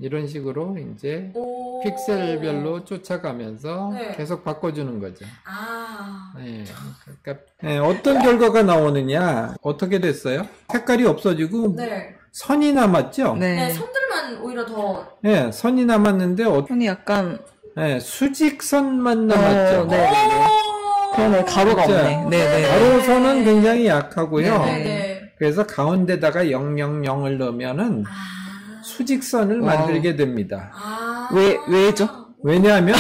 이런 식으로 이제 오. 픽셀별로 쫓아가면서 네. 계속 바꿔주는 거죠. 아. 네. 그러니까 어떤 결과가 나오느냐, 어떻게 됐어요? 색깔이 없어지고 네. 선이 남았죠? 네, 네. 선들만 오히려 더. 네, 선이 남았는데 손이 약간 네, 수직선만 남았죠. 네네네. 그러네, 가로가 진짜. 없네. 네네. 가로선은 굉장히 약하고요. 네네. 그래서 가운데다가 000을 넣으면은 아. 수직선을 와우. 만들게 됩니다. 아. 왜죠? 왜냐하면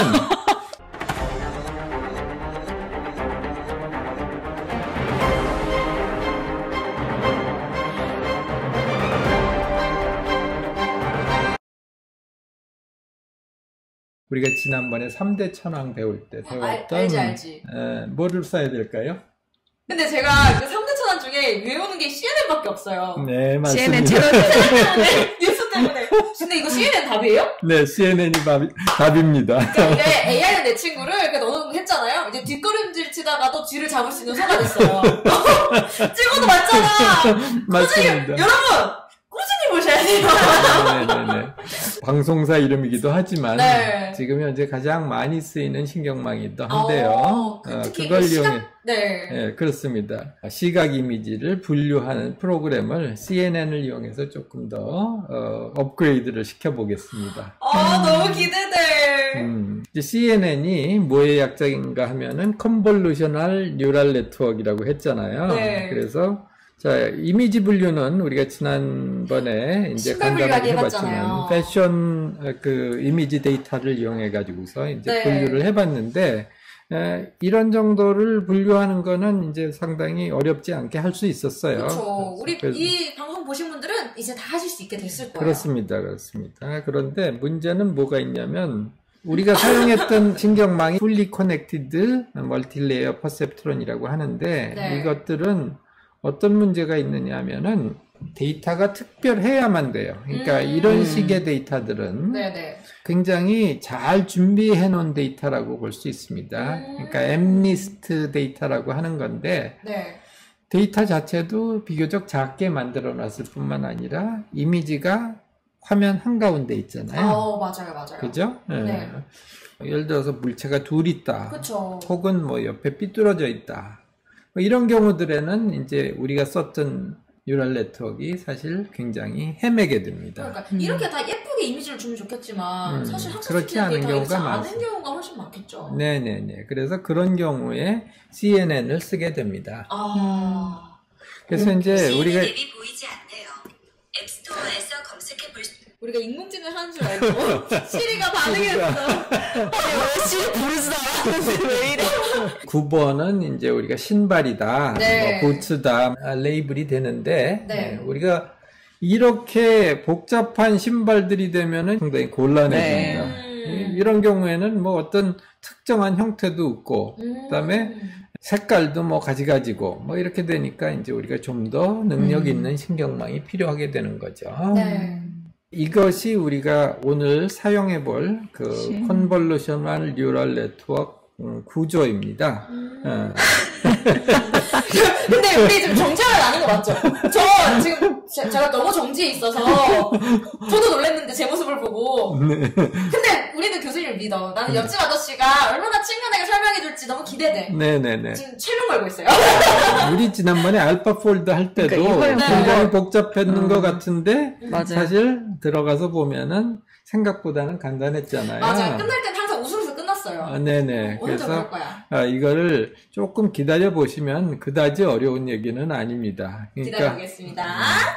우리가 지난번에 3대 천왕 배울 때 배웠던 알지. 뭐를 써야 될까요? 근데 제가 그 3대 천왕 중에 외우는 게 CNN밖에 없어요. 네, 맞습니다. CNN 채널 때문에, 뉴스 때문에. 근데 이거 CNN 답이에요? 네, CNN이 답입니다. 그러니까 이게 AI는 내 친구를 이렇게 넣어놓했잖아요. 이제 뒷걸음질 치다가도 쥐를 잡을 수 있는 소가 됐어요. 찍어도 맞잖아. 맞습니다. 여러분! 꾸준히 보셔야 돼요. 네네네. 방송사 이름이기도 하지만 네. 지금 현재 가장 많이 쓰이는 신경망이기도 한데요. 특히 그걸 시각? 이용해. 네. 네, 그렇습니다. 시각 이미지를 분류하는 프로그램을 CNN을 이용해서 조금 더 업그레이드를 시켜보겠습니다. 너무 기대돼. 이제 CNN이 뭐의 약자인가 하면은 컨볼루셔널 뉴럴 네트워크라고 했잖아요. 네. 그래서 자, 이미지 분류는 우리가 지난번에 이제 신발 분류 간단하게 해봤잖아요. 해봤지만 패션 그 이미지 데이터를 이용해 가지고서 이제 네. 분류를 해봤는데 이런 정도를 분류하는 거는 이제 상당히 어렵지 않게 할 수 있었어요. 그렇죠. 우리 그래서 이 방송 보신 분들은 이제 다 하실 수 있게 됐을 거예요. 그렇습니다. 그런데 문제는 뭐가 있냐면 우리가 사용했던 신경망이 fully connected multi-layer perceptron이라고 하는데 네. 이것들은 어떤 문제가 있느냐 하면은 데이터가 특별해야만 돼요. 그러니까 이런 식의 데이터들은 네네. 굉장히 잘 준비해 놓은 데이터라고 볼 수 있습니다. 그러니까 MNIST 데이터라고 하는 건데 네. 데이터 자체도 비교적 작게 만들어 놨을 뿐만 아니라 이미지가 화면 한가운데 있잖아요. 맞아요. 그죠? 네. 예를 들어서 물체가 둘 있다. 그쵸. 혹은 뭐 옆에 삐뚤어져 있다. 뭐 이런 경우들에는 이제 우리가 썼던 뉴럴 네트워크가 사실 굉장히 헤매게 됩니다. 그러니까 이렇게 다 예쁘게 이미지를 주면 좋겠지만 사실 그렇지 학습 않은 데이터가 이렇지 경우가 않은 경우가 훨씬 많겠죠. 네네네. 그래서 그런 경우에 CNN을 쓰게 됩니다. 그래서 이제 우리가 앱이 보이지 않네요. 앱스토어에서 검색해 볼 수. 우리가 인공지능 하는 줄 알고 시리가 반응했어. 왜 씨를 부르지도 않았는데 왜 이래? 9번은 이제 우리가 신발이다, 네. 뭐 부츠다, 레이블이 되는데 네. 우리가 이렇게 복잡한 신발들이 되면은 상당히 곤란해집니다. 이런 경우에는 뭐 어떤 특정한 형태도 없고, 그다음에 색깔도 뭐 가지가지고 뭐 이렇게 되니까 이제 우리가 좀 더 능력 있는 신경망이 필요하게 되는 거죠. 네. 이것이 우리가 오늘 사용해 볼 그 컨볼루셔널 뉴럴 네트워크 구조입니다. 근데 우리 지금 정체가 나는 거 맞죠? 저 지금 제가 너무 정지해 있어서 저도 놀랐는데 제 모습을 보고. 근데 우리는 교수님을 믿어. 나는 옆집 아저씨가 얼마나 친근하게 설명해 줄지 너무 기대돼. 네네네. 지금 철명 걸고 있어요. 우리 지난번에 알파폴드 할 때도 그러니까 굉장히 복잡했는 것 같은데 맞아요. 사실 들어가서 보면은 생각보다는 간단했잖아요. 맞아요. 끝날 땐 항상 웃으면서 끝났어요. 네네. 오늘도 그래서 그럴 거야. 이거를 조금 기다려 보시면 그다지 어려운 얘기는 아닙니다. 기다려보겠습니다.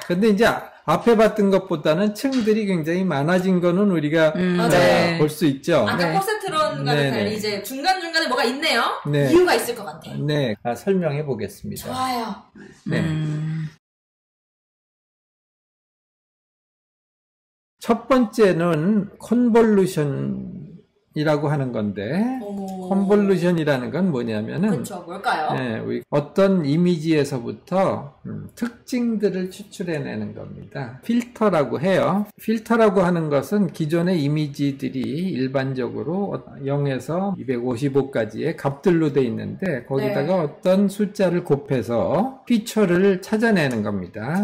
근데 이제 앞에 봤던 것보다는 층들이 굉장히 많아진 거는 우리가 맞아요. 볼 수 있죠. 아까 네. 퍼센트론과는 네네. 달리 이제 중간중간에 뭐가 있네요. 네. 이유가 있을 것 같아. 네, 설명해 보겠습니다. 좋아요. 네. 첫 번째는 컨볼루션이라고 하는 건데, 오. 컨볼루션이라는 건 뭐냐면은 그렇죠. 뭘까요? 네, 어떤 이미지에서부터 특징들을 추출해내는 겁니다. 필터라고 해요. 필터라고 하는 것은 기존의 이미지들이 일반적으로 0에서 255까지의 값들로 돼 있는데 거기다가 네. 어떤 숫자를 곱해서 피처를 찾아내는 겁니다.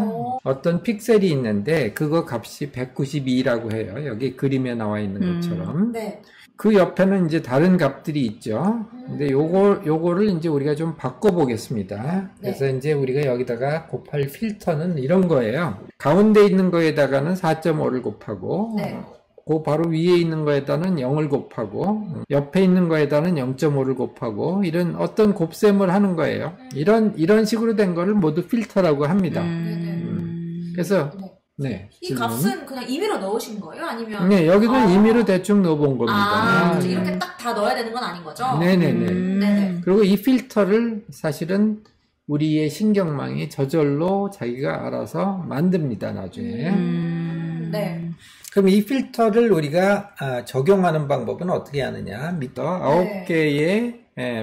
어떤 픽셀이 있는데 그거 값이 192라고 해요. 여기 그림에 나와 있는 것처럼. 네. 그 옆에는 이제 다른 값들이 있죠. 근데 요거를 이제 우리가 좀 바꿔보겠습니다. 그래서 이제 우리가 여기다가 곱할 필터는 이런 거예요. 가운데 있는 거에다가는 4.5를 곱하고, 네. 그 바로 위에 있는 거에다는 0을 곱하고, 옆에 있는 거에다는 0.5를 곱하고, 이런 어떤 곱셈을 하는 거예요. 이런 식으로 된 거를 모두 필터라고 합니다. 그래서, 네. 이 값은 그냥 임의로 넣으신 거예요? 아니면? 네, 여기는 임의로 대충 넣어본 겁니다. 그렇죠. 이렇게 딱 다 넣어야 되는 건 아닌 거죠? 네네네. 네네. 그리고 이 필터를 사실은 우리의 신경망이 저절로 자기가 알아서 만듭니다, 나중에. 네. 그럼 이 필터를 우리가 적용하는 방법은 어떻게 하느냐? 밑에 9개의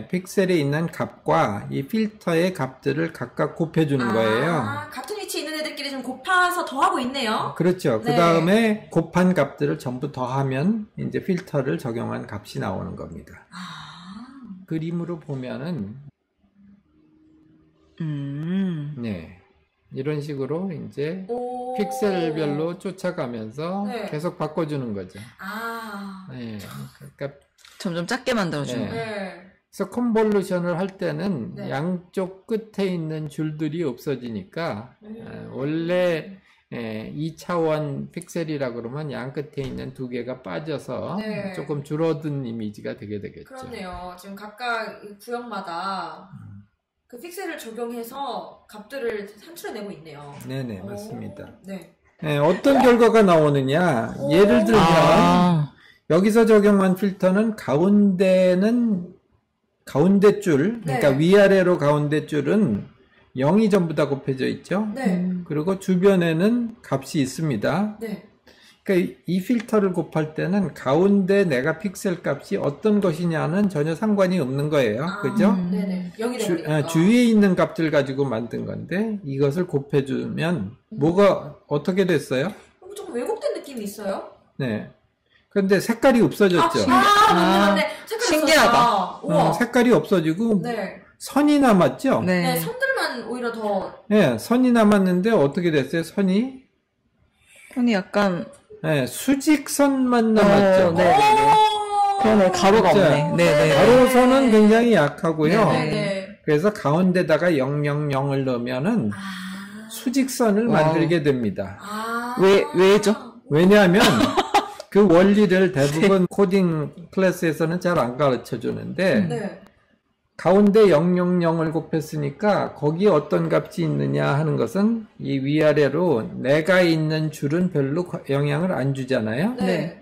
픽셀에 있는 값과 이 필터의 값들을 각각 곱해주는 거예요. 같은 위치에 있는 애들끼리 좀 곱해서 더하고 있네요. 그렇죠. 네. 그 다음에 곱한 값들을 전부 더하면 이제 필터를 적용한 값이 나오는 겁니다. 그림으로 보면은 네. 이런 식으로 이제 픽셀별로 쫓아가면서 네. 계속 바꿔주는 거죠. 네. 그러니까 점점 작게 만들어주는. 네. 그래서 컨볼루션을 할 때는 네. 양쪽 끝에 있는 줄들이 없어지니까 원래 2차원 픽셀이라 그러면 양 끝에 있는 두 개가 빠져서 네. 조금 줄어든 이미지가 되게 되겠죠. 그렇네요. 지금 각각 구역마다 그 픽셀을 적용해서 값들을 산출해내고 있네요. 네네, 맞습니다. 네. 네, 어떤 결과가 나오느냐. 예를 들면 여기서 적용한 필터는 가운데 줄, 그러니까 네. 위아래로 가운데 줄은 0이 전부 다 곱해져 있죠. 네. 그리고 주변에는 값이 있습니다. 네. 그러니까 이 필터를 곱할 때는 가운데 내가 픽셀 값이 어떤 것이냐는 전혀 상관이 없는 거예요. 그죠? 네네. 0이 되니까. 주위에 있는 값들 가지고 만든 건데 이것을 곱해주면 뭐가 어떻게 됐어요? 조금 왜곡된 느낌이 있어요? 네. 그런데 색깔이 없어졌죠. 맞네. 색깔이 신기하다. 없어졌다. 우와. 색깔이 없어지고 네. 선이 남았죠. 네. 네. 선들만 오히려 더. 네, 선이 남았는데 어떻게 됐어요? 선이 약간 네, 수직선만 남았죠. 네. 그러네. 가로가 진짜. 없네. 네네. 가로선은 굉장히 약하고요. 네네. 그래서 가운데다가 000을 넣으면은 수직선을 만들게 됩니다. 왜죠? 왜냐하면 그 원리를 대부분 코딩 클래스에서는 잘 안 가르쳐 주는데 네. 가운데 000을 곱했으니까 거기에 어떤 값이 있느냐 하는 것은 이 위아래로 내가 있는 줄은 별로 영향을 안 주잖아요. 네.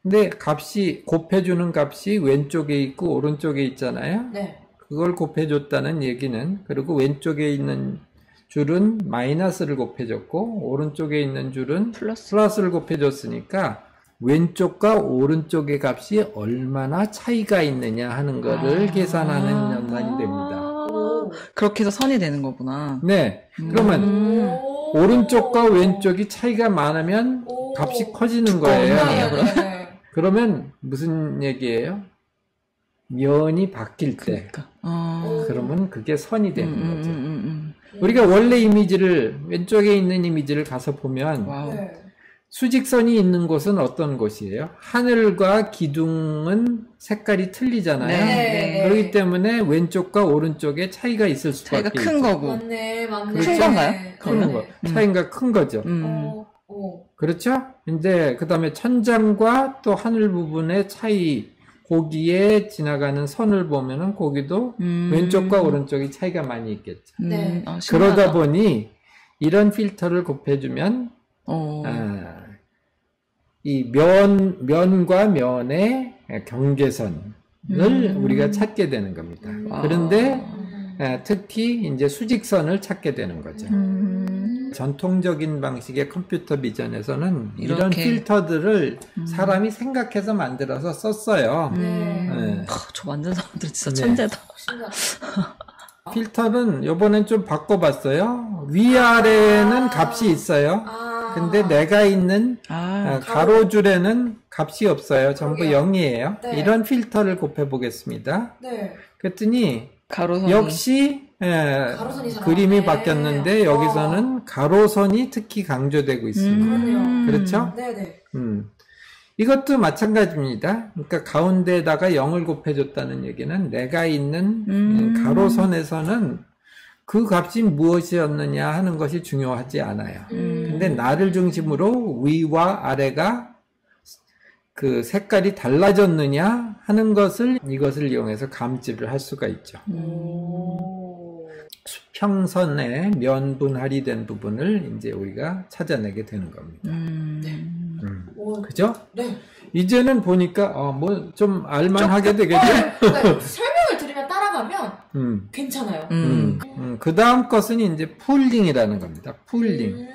근데 값이 곱해주는 값이 왼쪽에 있고 오른쪽에 있잖아요. 네. 그걸 곱해줬다는 얘기는, 그리고 왼쪽에 있는 줄은 마이너스를 곱해줬고 오른쪽에 있는 줄은 플러스를 곱해줬으니까 왼쪽과 오른쪽의 값이 얼마나 차이가 있느냐 하는 거를 계산하는 연산이 됩니다. 그렇게 해서 선이 되는 거구나. 네. 그러면 오른쪽과 왼쪽이 차이가 많으면 값이 커지는 거예요. 네. 그러면 무슨 얘기예요? 면이 바뀔 때. 그러니까. 그러면 그게 선이 되는 거죠. 우리가 원래 이미지를, 왼쪽에 있는 이미지를 가서 보면 와우. 네. 수직선이 있는 곳은 어떤 곳이에요? 하늘과 기둥은 색깔이 틀리잖아요. 네. 그렇기 때문에 왼쪽과 오른쪽에 차이가 있을 수밖에 차이가 큰 거고. 맞네. 큰 건가요? 큰 거. 차이가 큰 거죠. 그렇죠? 이제 그 다음에 천장과 또 하늘 부분의 차이, 거기에 지나가는 선을 보면은 거기도 왼쪽과 오른쪽이 차이가 많이 있겠죠. 네. 그러다 보니 이런 필터를 곱해주면 이 면과 면의 경계선을 우리가 찾게 되는 겁니다. 그런데 특히 이제 수직선을 찾게 되는 거죠. 전통적인 방식의 컴퓨터 비전에서는 이런 이렇게. 필터들을 사람이 생각해서 만들어서 썼어요. 네. 저 만든 사람들 진짜 네. 천재다. 필터는 요번엔 좀 바꿔봤어요. 위아래는 값이 있어요. 근데 내가 있는 가로줄에는 값이 없어요. 전부 그러게요. 0이에요. 네. 이런 필터를 곱해보겠습니다. 네. 그랬더니 가로선이. 역시 가로선이 잘 그림이 나오네. 바뀌었는데 여기서는 가로선이 특히 강조되고 있습니다. 그러네요. 그렇죠? 네네. 이것도 마찬가지입니다. 그러니까 가운데에다가 0을 곱해줬다는 얘기는 내가 있는 가로선에서는 그 값이 무엇이었느냐 하는 것이 중요하지 않아요. 근데 나를 중심으로 위와 아래가 그 색깔이 달라졌느냐 하는 것을 이것을 이용해서 감지를 할 수가 있죠. 수평선의 면분할이 된 부분을 이제 우리가 찾아내게 되는 겁니다. 그죠? 네. 이제는 보니까 뭐 좀 알만하게 되겠죠? 그러니까 설명을 들으면 따라가면 괜찮아요. 그 다음 것은 이제 풀링이라는 겁니다. 풀링.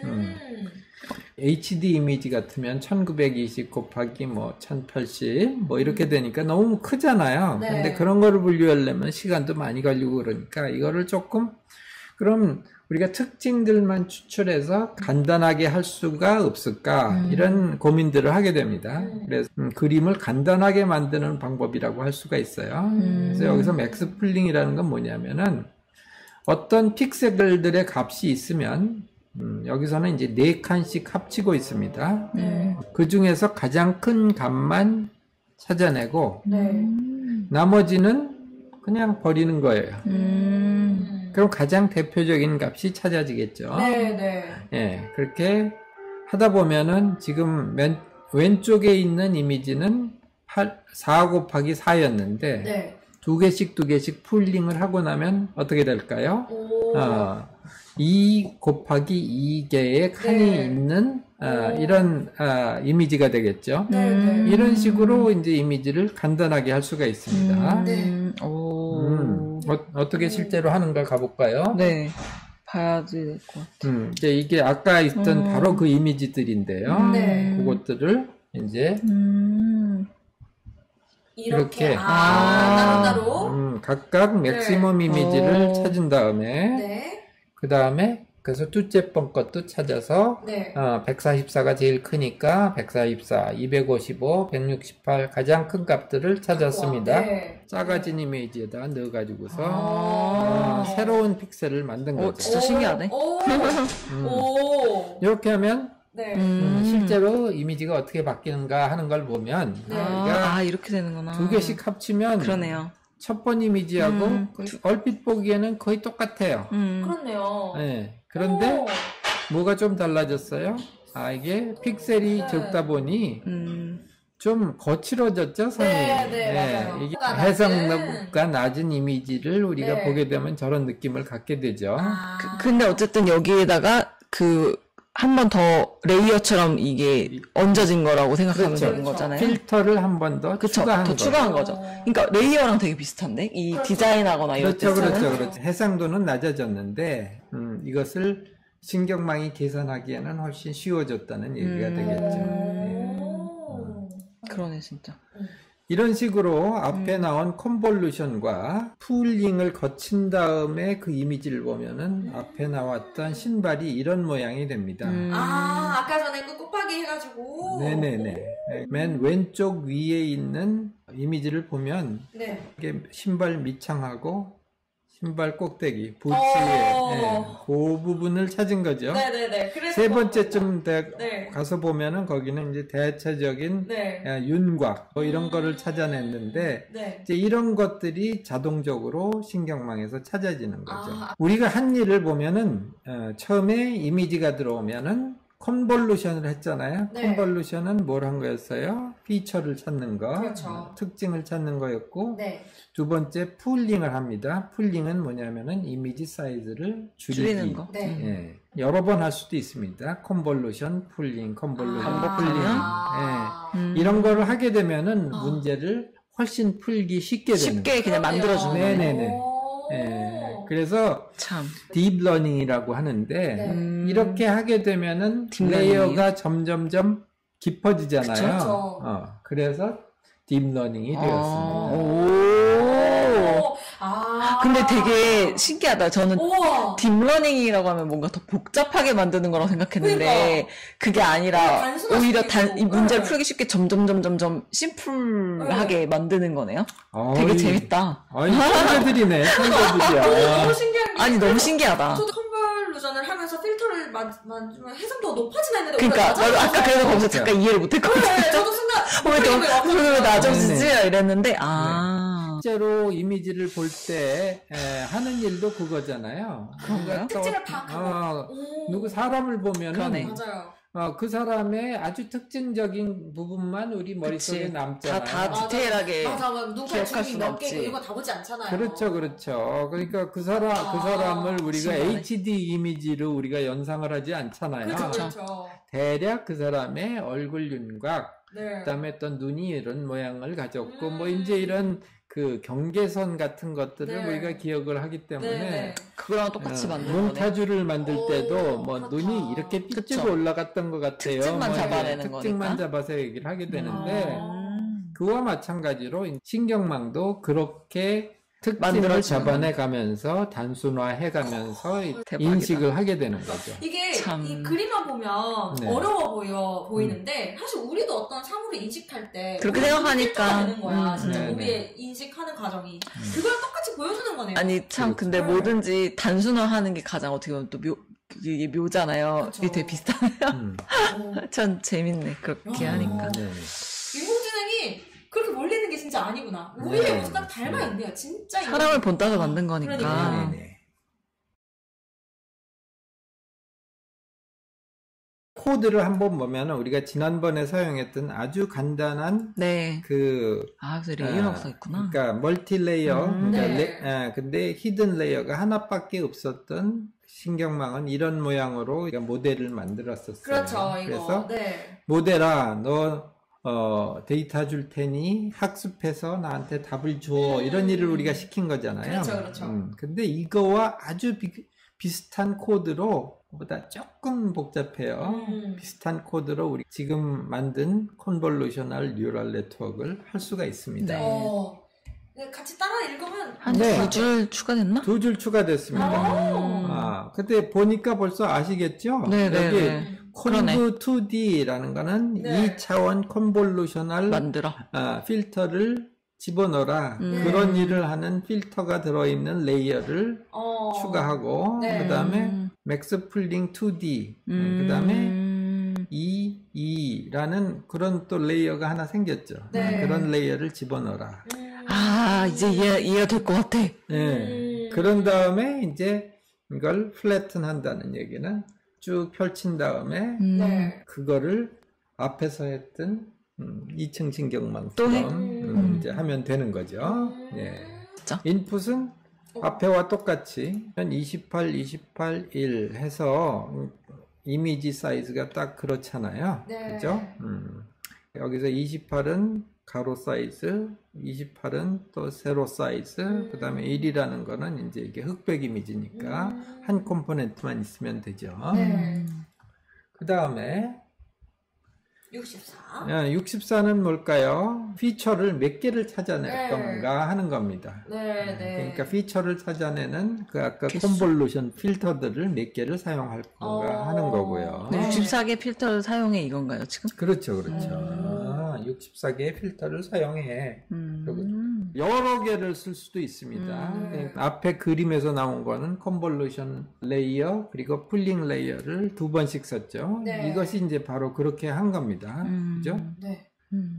HD 이미지 같으면 1920 곱하기 뭐 1080 뭐 이렇게 되니까 너무 크잖아요. 네. 근데 그런 거를 분류하려면 시간도 많이 걸리고 그러니까 이거를 조금 그럼 우리가 특징들만 추출해서 간단하게 할 수가 없을까 이런 고민들을 하게 됩니다. 그래서 그림을 간단하게 만드는 방법이라고 할 수가 있어요. 그래서 여기서 맥스 풀링이라는 건 뭐냐면은 어떤 픽셀들의 값이 있으면 여기서는 이제 4칸씩 합치고 있습니다. 그 중에서 가장 큰 값만 찾아내고 나머지는 그냥 버리는 거예요. 그럼 가장 대표적인 값이 찾아지겠죠. 예, 그렇게 하다 보면은 지금 왼쪽에 있는 이미지는 4 곱하기 4였는데 두 개씩 풀링을 하고 나면 어떻게 될까요? 2 곱하기 2개의 칸이 있는 이런 이미지가 되겠죠. 이런 식으로 이제 이미지를 간단하게 할 수가 있습니다. 어떻게 실제로 하는 걸 가볼까요? 네. 봐야 될 것 같아요. 이제 이게 아까 있던 바로 그 이미지들인데요. 그것들을 이제 이렇게 따로따로 각각 맥시멈 이미지를 찾은 다음에 그 다음에 그래서 둘째 번 것도 찾아서 144가 제일 크니까 144, 255, 168 가장 큰 값들을 찾았습니다. 작아진 이미지에다 넣어가지고서 새로운 픽셀을 만든 거죠. 진짜 신기하네. 이렇게 하면 실제로 이미지가 어떻게 바뀌는가 하는 걸 보면 이렇게 되는구나. 두 개씩 합치면 그러네요. 첫 번 이미지하고 얼핏 보기에는 거의 똑같아요. 그렇네요. 네. 그런데 뭐가 좀 달라졌어요? 이게 픽셀이 적다 보니 좀 거칠어졌죠, 선이. 맞아요. 이게 해상도가 낮은 이미지를 우리가 보게 되면 저런 느낌을 갖게 되죠. 근데 어쨌든 여기에다가 한 번 더 레이어처럼 이게 얹어진 거라고 생각하면 되는 거잖아요. 필터를 한 번 더 추가한 거죠. 추가한 거죠. 그러니까 레이어랑 되게 비슷한데? 이 디자인하거나 이럴 때 그렇죠. 해상도는 낮아졌는데 이것을 신경망이 계산하기에는 훨씬 쉬워졌다는 얘기가 되겠죠. 그러네 진짜. 이런 식으로 앞에 나온 컨볼루션과 풀링을 거친 다음에 그 이미지를 보면은 앞에 나왔던 신발이 이런 모양이 됩니다. 아까 전에 그 곱하기 해가지고. 네네네. 맨 왼쪽 위에 있는 이미지를 보면 이게 신발 밑창하고 신발 꼭대기, 부츠에 그 부분을 찾은 거죠. 그래서 세 번째쯤 가서 보면은 거기는 이제 대체적인 윤곽 뭐 이런 거를 찾아냈는데 이제 이런 것들이 자동적으로 신경망에서 찾아지는 거죠. 우리가 한 일을 보면은 처음에 이미지가 들어오면은 컨볼루션을 했잖아요. 컨볼루션은 뭘 한 거였어요? 피처를 찾는 거, 특징을 찾는 거였고 두 번째 풀링을 합니다. 풀링은 뭐냐면은 이미지 사이즈를 줄이는 거. 여러 번 할 수도 있습니다. 컨볼루션, 풀링, 컨볼루션, 풀링. 이런 거를 하게 되면은 문제를 훨씬 풀기 쉽게 되는 쉽게 그냥 만들어주는 네네네. 예. 그래서 참. 딥러닝이라고 하는데 네. 이렇게 하게 되면은 딥러닝이요? 레이어가 점점점 깊어지잖아요. 그쵸. 그래서 딥러닝이 되었습니다. 오. 근데 되게 신기하다. 저는 우와. 딥러닝이라고 하면 뭔가 더 복잡하게 만드는 거라고 생각했는데 그러니까. 그게 아니라 단순할 오히려 수도 있고. 이 문제를 네. 풀기 쉽게 점점 심플하게 만드는 거네요. 되게 재밌다. 아이, 선배들이네, 선배들이야. 너무 신기한 게 아니 너무 신기하다. 저도 컨볼루션을 하면서 필터를 만지면 해상도가 높아지나 했는데 그러니까 나도 아까 그래서 거기서 잠깐 이해를 못했거든. 네, 저도 순간 왜 낮아지지? 네네. 이랬는데 실제로 이미지를 볼 때 하는 일도 그거잖아요. 그런가요? 특징을 파악하고. 누구 사람을 보면은 그러네. 맞아요. 그 사람의 아주 특징적인 부분만 우리 머릿속에 그치. 남잖아요. 다 디테일하게 맞아. 누가 기억할 주인이 수는 몇 개고 없지. 이거 다 보지 않잖아요. 그렇죠. 그러니까 그 사람을 우리가 신기하네. HD 이미지로 우리가 연상을 하지 않잖아요. 그렇죠. 대략 그 사람의 얼굴 윤곽, 네. 그다음에 어떤 눈이 이런 모양을 가졌고, 뭐 이제 이런 그 경계선 같은 것들을 네. 우리가 기억을 하기 때문에 네. 그거랑 똑같이 만드는 거네. 몽타주를 만들 때도 뭐 그렇다. 눈이 이렇게 삐쭉 그쵸. 올라갔던 것 같아요. 특징만 뭐 잡아내는 특징만 거니까. 잡아서 얘기를 하게 되는데 음. 그와 마찬가지로 신경망도 그렇게 특징을 만들어주는 잡아내가면서 단순화해가면서 대박이다. 인식을 하게 되는 거죠. 이게 참. 이 그림만 보면 네. 어려워 보이는데 사실 우리도 어떤 사물을 인식할 때 그렇게 우리도 생각하니까. 필터가 되는 거야. 진짜 네, 우리의 인식하는 과정이 그걸 똑같이 보여주는 거네요. 아니 참 근데 그렇죠. 뭐든지 단순화하는 게 가장 어떻게 보면 또 이게 묘잖아요. 그쵸. 이게 되게 비슷하네요. 오. 전 재밌네 그렇게 아. 하니까. 네. 인공지능이 그렇게 멀리 있는 게 진짜 아니구나. 우리의 모습 딱 닮아 있네요. 진짜 사람을 본따서 만든 거니까. 그러니까. 네네. 코드를 한번 보면 우리가 지난번에 사용했던 아주 간단한 네. 그 그래서 레이어라고 써있구나. 그러니까 멀티레이어. 그러니까 네. 근데 히든 레이어가 하나밖에 없었던 신경망은 이런 모양으로 우리가 모델을 만들었었어요. 그렇죠. 이거. 그래서 네. 모델아, 너 데이터 줄 테니 학습해서 나한테 답을 줘. 이런 일을 우리가 시킨 거잖아요. 그렇죠. 근데 이거와 아주 비슷한 코드로 보다 조금 복잡해요. 비슷한 코드로 우리 지금 만든 컨볼루셔널 뉴럴 네트워크를 할 수가 있습니다. 네. 같이 따라 읽으면 한 네. 2줄 추가됐나? 2줄 추가됐습니다. 근데 보니까 벌써 아시겠죠? 네네네. 여기 콘브 2D라는 거는 네. 2차원 컨볼루셔널 만들어. 필터를 집어넣어라. 그런 일을 하는 필터가 들어있는 레이어를 추가하고 네. 그 다음에 맥스 풀링 2D 그 다음에 EE라는 그런 또 레이어가 하나 생겼죠. 네. 그런 레이어를 집어넣어라. 이제 이해가 될 것 같아. 네. 그런 다음에 이제 이걸 플래튼 한다는 얘기는 쭉 펼친 다음에 네. 그거를 앞에서 했던 2층 신경망처럼 이제 하면 되는 거죠. 예. 진짜? 인풋은 앞에와 똑같이 28, 1 해서 이미지 사이즈가 딱 그렇잖아요. 네. 그죠? 여기서 28은 가로 사이즈, 28은 또 세로 사이즈, 그 다음에 1이라는 거는 이제 이게 흑백 이미지니까 한 컴포넌트만 있으면 되죠. 네. 그 다음에 64. 64는 뭘까요? 피처를 몇 개를 찾아낼 네. 건가 하는 겁니다. 네. 그러니까 피처를 찾아내는 그 아까 개수. 컨볼루션 필터들을 몇 개를 사용할 건가 하는 거고요. 네, 64개 필터를 사용해 이건가요, 지금? 그렇죠. 64개의 필터를 사용해. 그리고 여러 개를 쓸 수도 있습니다. 그러니까 앞에 그림에서 나온 거는 컨볼루션 레이어 그리고 풀링 레이어를 2번씩 썼죠. 네. 이것이 이제 바로 그렇게 한 겁니다. 그죠? 네.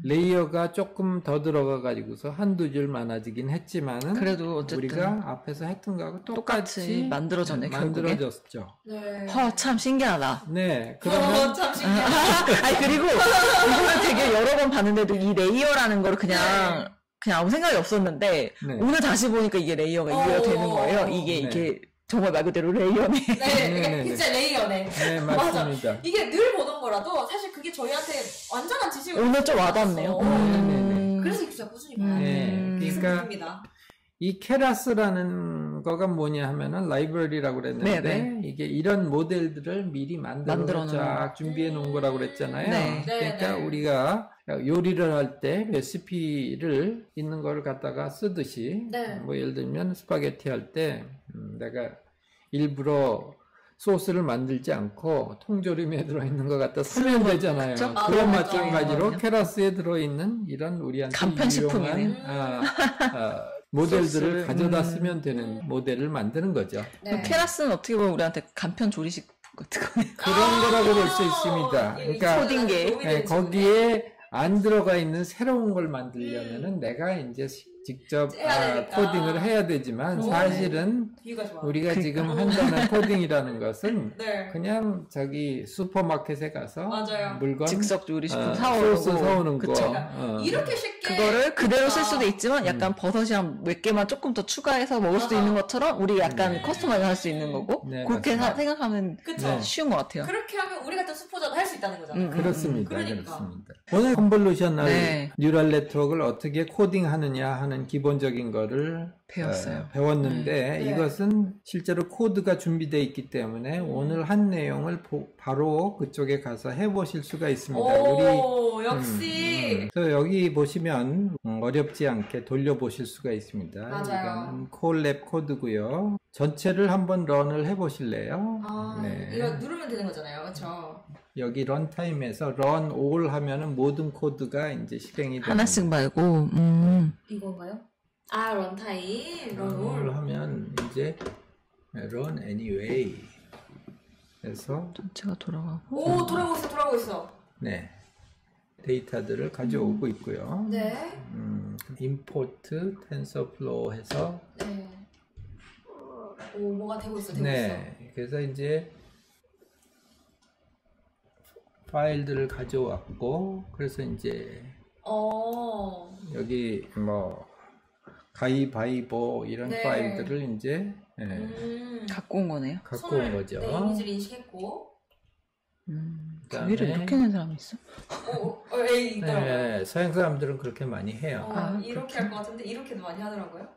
레이어가 조금 더 들어가 가지고서 한두 줄 많아지긴 했지만은 그래도 어쨌든 우리가 앞에서 했던 거하고 똑같이 만들어졌네, 결국에. 만들어졌죠. 네. 참 신기하다. 네. 그러면 참 신기해. 그리고 이거는 되게 여러 번 봤는데도 이 레이어라는 거를 그냥 아무 생각이 없었는데 네. 오늘 다시 보니까 이게 레이어가 이해되는 거예요. 이게 정말 말 그대로 레이어네. 네. 진짜 레이어네. 네, 맞아. 맞습니다. 이게 늘 보던 거라도 사실 그게 저희한테 완전한 지식을 오늘 좀 와닿네요. 네네네. 그래서 진짜 꾸준히 봐야 네. 돼. 그러니까 입니다. 이 케라스라는 거가 뭐냐 하면은 라이브러리라고 그랬는데 네네. 이게 이런 모델들을 미리 만들어 쫙 준비해 놓은 거라고 그랬잖아요. 네. 그러니까 네. 우리가 요리를 할 때 레시피를 있는 걸 갖다가 쓰듯이 네. 뭐 예를 들면 스파게티 할 때 내가 일부러 소스를 만들지 않고 통조림에 들어있는 것 갖다 쓰면 되잖아요. 그렇죠? 그런 아, 마찬가지로 맞아요. 케라스에 들어있는 이런 우리한테 간편식품이네. 유용한 모델들을 소스를, 가져다 쓰면 되는 모델을 만드는 거죠. 네. 케라스는 어떻게 보면 우리한테 간편 조리식 같은 거예요. 그런 거라고 볼 수 있습니다. 그러니까 코딩계. 거기에 안 들어가 있는 새로운 걸 만들려면은 내가 이제 직접 해야 되니까. 코딩을 해야 되지만 사실은 비유가 좋아. 우리가 지금 한다는 코딩이라는 것은 네. 그냥 저기 슈퍼마켓에 가서 맞아요. 물건 즉석 요리식품 소스 사오고. 사오는 거 그쵸. 이렇게 쉽게 그거를 그대로 쓸 수도 그러니까. 있지만 약간 버섯이랑 몇 개만 조금 더 추가해서 먹을 수도 맞아. 있는 것처럼 우리 약간 커스터마이즈 할 수 있는 거고 네, 그렇게 맞습니다. 생각하면 그쵸. 쉬운 것 같아요. 그렇게 하면 우리 같은 수포자도 할 수 있다는 거잖아요. 그렇습니다. 그러니까. 그렇습니다. 오늘 컨볼루셔널 네. 뉴럴 네트워크를 어떻게 코딩하느냐 하는 기본적인 거를 배웠어요. 배웠는데 네. 이것은 실제로 코드가 준비되어 있기 때문에 오늘 한 내용을 바로 그쪽에 가서 해보실 수가 있습니다. 오, 역시. 그래서 여기 보시면 어렵지 않게 돌려보실 수가 있습니다. 맞아요. 이거는 콜랩 코드고요. 전체를 한번 런을 해보실래요? 아, 네. 이거 누르면 되는 거잖아요. 그렇죠? 여기 런타임에서 run all 하면은 모든 코드가 이제 실행이 됩니다. 하나씩 말고 이건가요? 아, 런타임, 런올. all 하면 이제 run anyway. 그래서 전체가 돌아가고 오, 돌아오고 있어. 네 데이터들을 가져오고 있고요. 네. import tensorflow 해서 네. 오, 뭐가 되고 있어. 네 그래서 이제 파일들을 가져왔고 그래서 이제 여기 뭐 가위바위보 이런 네. 파일들을 이제 갖고 온 거네요. 갖고 온 거죠. 네, 이미지를 인식했고. 가위를 이렇게 낸 사람이 있어? 에이, 있더라고요. 네, 서양 사람들은 그렇게 많이 해요. 이렇게 할 것 같은데 이렇게도 많이 하더라고요.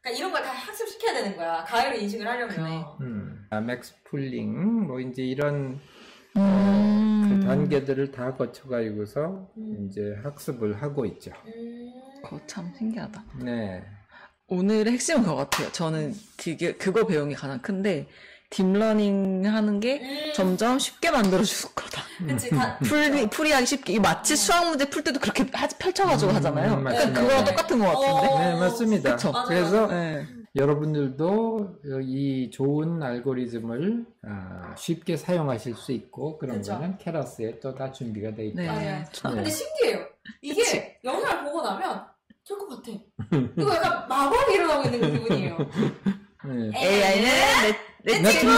그러니까 이런 걸 다 학습시켜야 되는 거야. 가위로 인식을 하려면. 맥스 풀링 뭐 이제 이런 그 단계들을 다 거쳐가지고서 이제 학습을 하고 있죠. 그거 참 신기하다. 네. 오늘의 핵심은 그거 같아요. 저는 그거 배운 게 가장 큰데 딥러닝 하는 게 점점 쉽게 만들어줄 거다. 그치, 다. 풀이하기 쉽게. 이게 마치 수학 문제 풀 때도 그렇게 펼쳐가지고 하잖아요. 그러니까 맞습니다. 그거랑 똑같은 것 같은데. 네, 맞습니다. 그쵸? 그래서 네. 여러분들도 이 좋은 알고리즘을 쉽게 사용하실 수 있고 그런 그쵸. 거는 케라스에 또 다 준비가 돼 있다. 네. 맞아요. 네. 근데 신기해요. 이게 영상을 보고 나면 될 것 같아. 이거 약간 마법이 일어나고 있는 그 기분이에요. 네. AI는 내 내 친구!